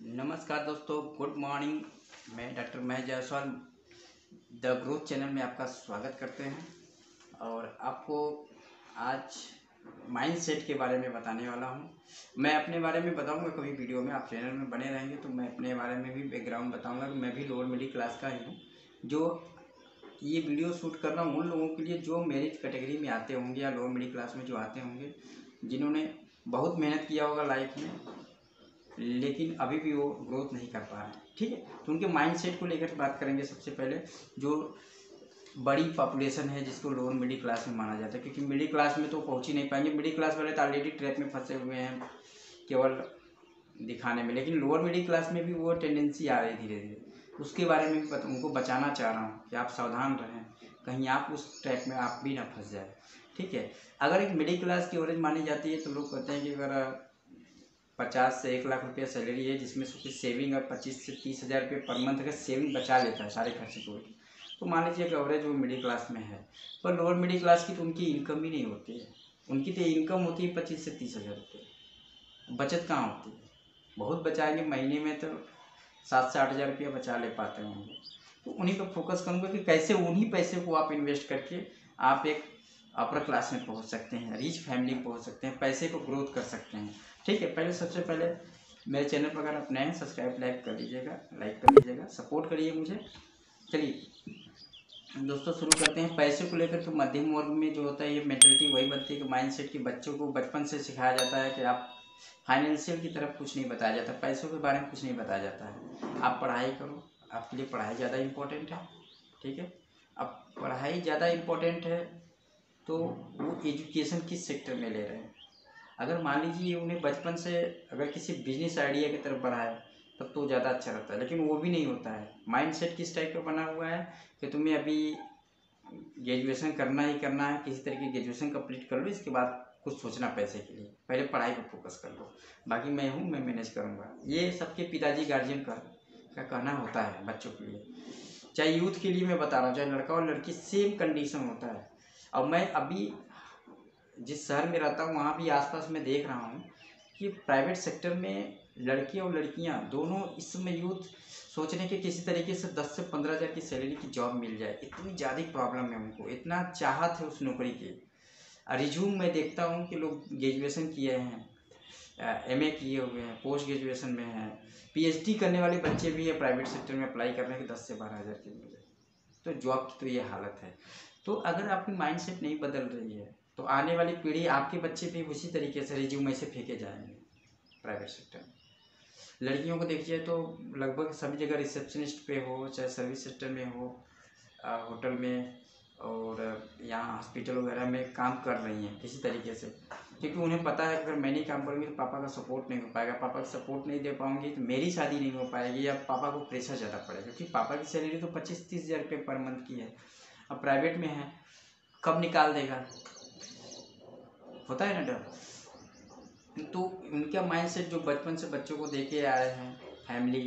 नमस्कार दोस्तों, good morning. मैं doctor Mahesh Jaiswal the growth channel में आपका स्वागत करते हैं और आपको आज माइंड सेट के बारे में बताने वाला हूं। मैं अपने बारे में बताऊंगा कभी वीडियो में, आप चैनल में बने रहेंगे तो मैं अपने बारे में भी बैकग्राउंड बताऊंगा कि मैं भी लोअर मिडिल क्लास का ही हूँ। जो ये वीडियो शूट कर रहा हूँ उन लोगों के लिए जो मेरिट कैटेगरी में आते होंगे या लोअर मिडिल क्लास में जो आते होंगे, जिन्होंने बहुत मेहनत किया होगा लाइफ में लेकिन अभी भी वो ग्रोथ नहीं कर पा रहे हैं। ठीक है, तो उनके माइंडसेट को लेकर बात करेंगे। सबसे पहले जो बड़ी पॉपुलेशन है जिसको लोअर मिडिल क्लास में माना जाता है, क्योंकि मिडिल क्लास में तो पहुंच ही नहीं पाएंगे। मिडिल क्लास वाले तो ऑलरेडी ट्रैप में फंसे हुए हैं केवल दिखाने में, लेकिन लोअर मिडिल क्लास में भी वो टेंडेंसी आ रही धीरे धीरे। उसके बारे में भी उनको बचाना चाह रहा हूँ कि आप सावधान रहें, कहीं आप उस ट्रैप में आप भी ना फंस जाए। ठीक है, अगर एक मिडिल क्लास की एवरेज मानी जाती है तो लोग कहते हैं कि अगर 50 से 1 लाख रुपया सैलरी है जिसमें से सेविंग और 25 से 30 हज़ार रुपये पर मंथ अगर सेविंग बचा लेता है सारे खर्चे को, तो मान लीजिए कि एवरेज वो मिडिल क्लास में है। पर लोअर मिडिल क्लास की तो उनकी इनकम ही नहीं होती है। उनकी तो इनकम होती है 25 से 30 हज़ार रुपये, बचत कहाँ होती है। बहुत बचाएंगे, महीने में तो 7 से 8 हज़ार रुपया बचा ले पाते होंगे। तो उन्हीं पर फोकस करूँगा कि कैसे उन्हीं पैसे को आप इन्वेस्ट करके आप एक अपर क्लास में पहुंच सकते हैं, रिच फैमिली में पहुंच सकते हैं, पैसे को ग्रोथ कर सकते हैं। ठीक है, पहले सबसे पहले मेरे चैनल पर अगर आप नए हैं सब्सक्राइब लाइक कर लीजिएगा, सपोर्ट करिए मुझे। चलिए दोस्तों शुरू करते हैं। पैसे को लेकर के मध्यम वर्ग में जो होता है ये मेंटलिटी वही बनती है कि माइंडसेट की बच्चों को बचपन से सिखाया जाता है कि आप फाइनेंशियल की तरफ कुछ नहीं बताया जाता, पैसों के बारे में कुछ नहीं बताया जाता है। आप पढ़ाई करो, आपके लिए पढ़ाई ज़्यादा इम्पोर्टेंट है। ठीक है, अब पढ़ाई ज़्यादा इम्पोर्टेंट है तो वो एजुकेशन किस सेक्टर में ले रहे हैं। अगर मान लीजिए उन्हें बचपन से अगर किसी बिजनेस आइडिया की तरफ बढ़ाए तब तो ज़्यादा अच्छा रहता है, लेकिन वो भी नहीं होता है। माइंडसेट किस टाइप का बना हुआ है कि तुम्हें अभी ग्रेजुएशन करना ही करना है, किसी तरह की ग्रेजुएशन कंप्लीट कर लो, इसके बाद कुछ सोचना पैसे के लिए, पहले पढ़ाई पर फोकस कर लो, बाकी मैं हूँ, मैं मैनेज करूँगा। ये सबके पिताजी गार्जियन का कहना होता है बच्चों के लिए। चाहे यूथ के लिए मैं बता रहा हूँ, चाहे लड़का और लड़की, सेम कंडीशन होता है। अब मैं अभी जिस शहर में रहता हूँ वहाँ भी आसपास में देख रहा हूँ कि प्राइवेट सेक्टर में लड़के और लड़कियाँ दोनों इस समय यूथ सोच रहे हैं कि किसी तरीके से 10 से 15 हज़ार की सैलरी की जॉब मिल जाए। इतनी ज़्यादा प्रॉब्लम है उनको, इतना चाहत है उस नौकरी की। रिज्यूम में देखता हूँ कि लोग ग्रेजुएशन किए हैं, एमए किए हुए हैं, पोस्ट ग्रेजुएशन में हैं, पीएचडी करने वाले बच्चे भी है प्राइवेट सेक्टर में अप्लाई कर रहे हैं कि 10 से 12 हज़ार की मिले। तो जॉब की तो ये हालत है। तो अगर आपकी माइंडसेट नहीं बदल रही है तो आने वाली पीढ़ी, आपके बच्चे भी उसी तरीके से रिज्यूमे से फेंके जाएंगे प्राइवेट सेक्टर में। लड़कियों को देखिए तो लगभग सभी जगह रिसेप्शनिस्ट पे हो, चाहे सर्विस सेक्टर में हो, होटल में और यहाँ हॉस्पिटल वगैरह में काम कर रही हैं किसी तरीके से, क्योंकि उन्हें पता है अगर मैं नहीं काम करूँगी तो पापा का सपोर्ट नहीं हो पाएगा, पापा का सपोर्ट नहीं दे पाऊंगी तो मेरी शादी नहीं हो पाएगी, या पापा को प्रेशर ज़्यादा पड़ेगा, क्योंकि पापा की सैलरी तो 25-30 हज़ार रुपये पर मंथ की है। अब प्राइवेट में है, कब निकाल देगा, होता है ना डर। तो उनका माइंडसेट जो बचपन से बच्चों को देके आए हैं, फैमिली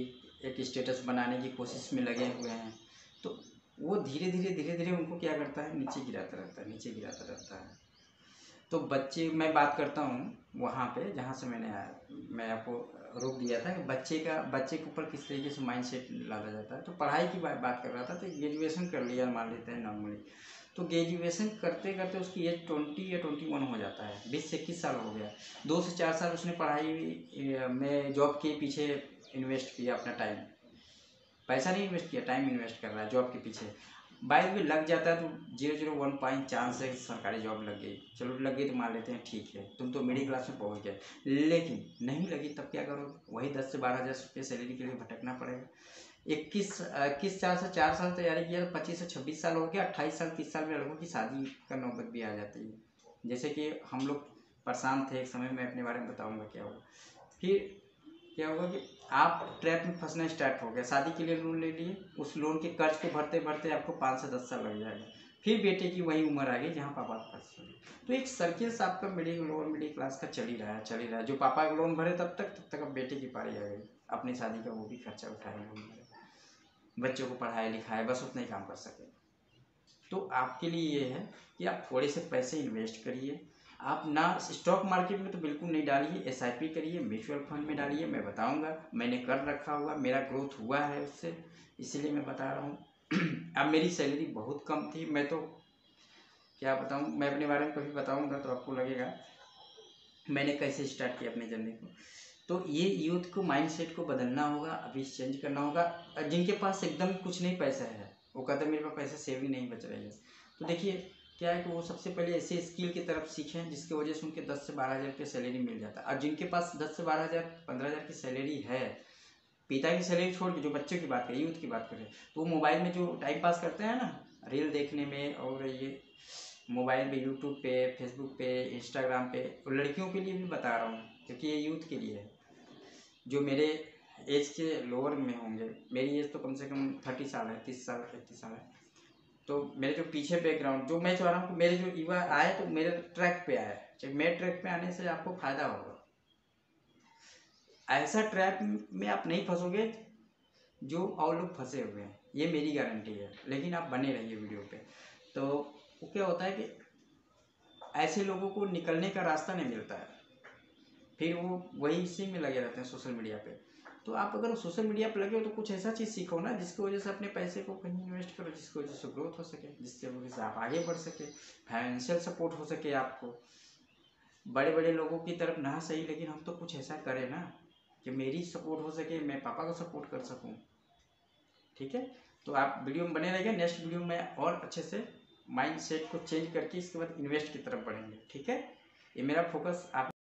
एक स्टेटस बनाने की कोशिश में लगे हुए हैं, तो वो धीरे धीरे उनको क्या करता है, नीचे गिराता रहता है। तो बच्चे, मैं बात करता हूँ वहाँ पे जहाँ से मैं आपको रोक दिया था कि बच्चे के ऊपर किस तरीके से माइंडसेट डाला जाता है। तो पढ़ाई की बात कर रहा था, तो ग्रेजुएशन कर लिया मान लेते हैं नॉर्मली, तो ग्रेजुएशन करते करते उसकी एज 20 या 21 हो जाता है, 20 से 21 साल हो गया। 2 से 4 साल उसने पढ़ाई में जॉब के पीछे इन्वेस्ट किया अपना टाइम, पैसा नहीं इन्वेस्ट किया, टाइम इन्वेस्ट कर रहा है जॉब के पीछे। बाइक भी लग जाता है तो 0.01 पॉइंट चांस है सरकारी जॉब लग गई, चलो लग गई तो मान लेते हैं ठीक है, तुम तो मिडिल क्लास में पहुंच गए। लेकिन नहीं लगी तब क्या करोगे, वही 10 से 12 हज़ार रुपये सैलरी के लिए भटकना पड़ेगा। 21 साल से 4 साल तैयारी किया तो 25 से 26 साल हो गया, 28 साल 30 साल में लड़कों की शादी का नौबत भी आ जाती है। जैसे कि हम लोग परेशान थे एक समय, मैं अपने बारे में बताऊँगा क्या हुआ। फिर क्या होगा कि आप ट्रैप में फंसना स्टार्ट हो गया, शादी के लिए लोन ले लिए, उस लोन के कर्ज को भरते भरते आपको 5 से 10 साल लग जाएगा, फिर बेटे की वही उम्र आ गई जहाँ पापा फंस गए। तो एक सर्किल आपका लोअर मिडिल क्लास का चल ही रहा है। जो पापा का लोन भरे तब तक अब बेटे की पारी आ गई, अपनी शादी का वो भी खर्चा उठाएंगे, बच्चों को पढ़ाए लिखाए, बस उतना ही काम कर सके। तो आपके लिए ये है कि आप थोड़े से पैसे इन्वेस्ट करिए, आप ना स्टॉक मार्केट में तो बिल्कुल नहीं डालिए, एसआईपी करिए, म्यूचुअल फंड में डालिए। मैं बताऊंगा, मैंने कर रखा हुआ, मेरा ग्रोथ हुआ है उससे, इसीलिए मैं बता रहा हूँ। अब मेरी सैलरी बहुत कम थी, मैं तो क्या बताऊँ, मैं अपने बारे में कभी बताऊंगा तो आपको लगेगा मैंने कैसे स्टार्ट किया अपने जर्नी को। तो ये यूथ को माइंडसेट को बदलना होगा, अभी चेंज करना होगा। जिनके पास एकदम कुछ नहीं पैसा है, वो कहते मेरे पास पैसा सेविंग नहीं बच रही है, तो देखिए क्या है कि वो सबसे पहले ऐसे स्किल की तरफ सीखें जिसकी वजह से उनके 10 से 12 हज़ार रुपये सैलरी मिल जाता है। और जिनके पास 10 से 12 हज़ार 15 हज़ार की सैलरी है, पिता की सैलरी छोड़ के जो बच्चों की बात करें, यूथ की बात करें, तो वो मोबाइल में जो टाइम पास करते हैं ना, रील देखने में, और ये मोबाइल पे यूट्यूब पे, फेसबुक पे, इंस्टाग्राम पे, और लड़कियों के लिए भी बता रहा हूँ क्योंकि ये यूथ के लिए है, जो मेरे एज के लोअर में होंगे। मेरी एज तो कम से कम 30 साल है, 30 साल 31 साल है। तो मेरे जो पीछे बैकग्राउंड, जो मैं चाह रहा हूँ कि मेरे जो युवा आए तो मेरे ट्रैक पे आए, जब मेरे ट्रैक पे आने से आपको फायदा होगा। ऐसा ट्रैक में आप नहीं फंसोगे जो और लोग फंसे हुए हैं, ये मेरी गारंटी है। लेकिन आप बने रहिए वीडियो पे। तो वो क्या होता है कि ऐसे लोगों को निकलने का रास्ता नहीं मिलता है, फिर वो वही इसी में लगे रहते हैं सोशल मीडिया पे। तो आप अगर सोशल मीडिया पे लगे हो तो कुछ ऐसा चीज़ सीखो ना जिसकी वजह से अपने पैसे को कहीं इन्वेस्ट करो, जिसकी वजह से ग्रोथ हो सके, जिसकी वजह से आप आगे बढ़ सके, फाइनेंशियल सपोर्ट हो सके आपको। बड़े बड़े लोगों की तरफ ना सही, लेकिन हम तो कुछ ऐसा करें ना कि मेरी सपोर्ट हो सके, मैं पापा को सपोर्ट कर सकूँ। ठीक है, तो आप वीडियो में बने रहिएगा। नेक्स्ट वीडियो में और अच्छे से माइंड सेट को चेंज करके इसके बाद इन्वेस्ट की तरफ बढ़ेंगे। ठीक है, ये मेरा फोकस आप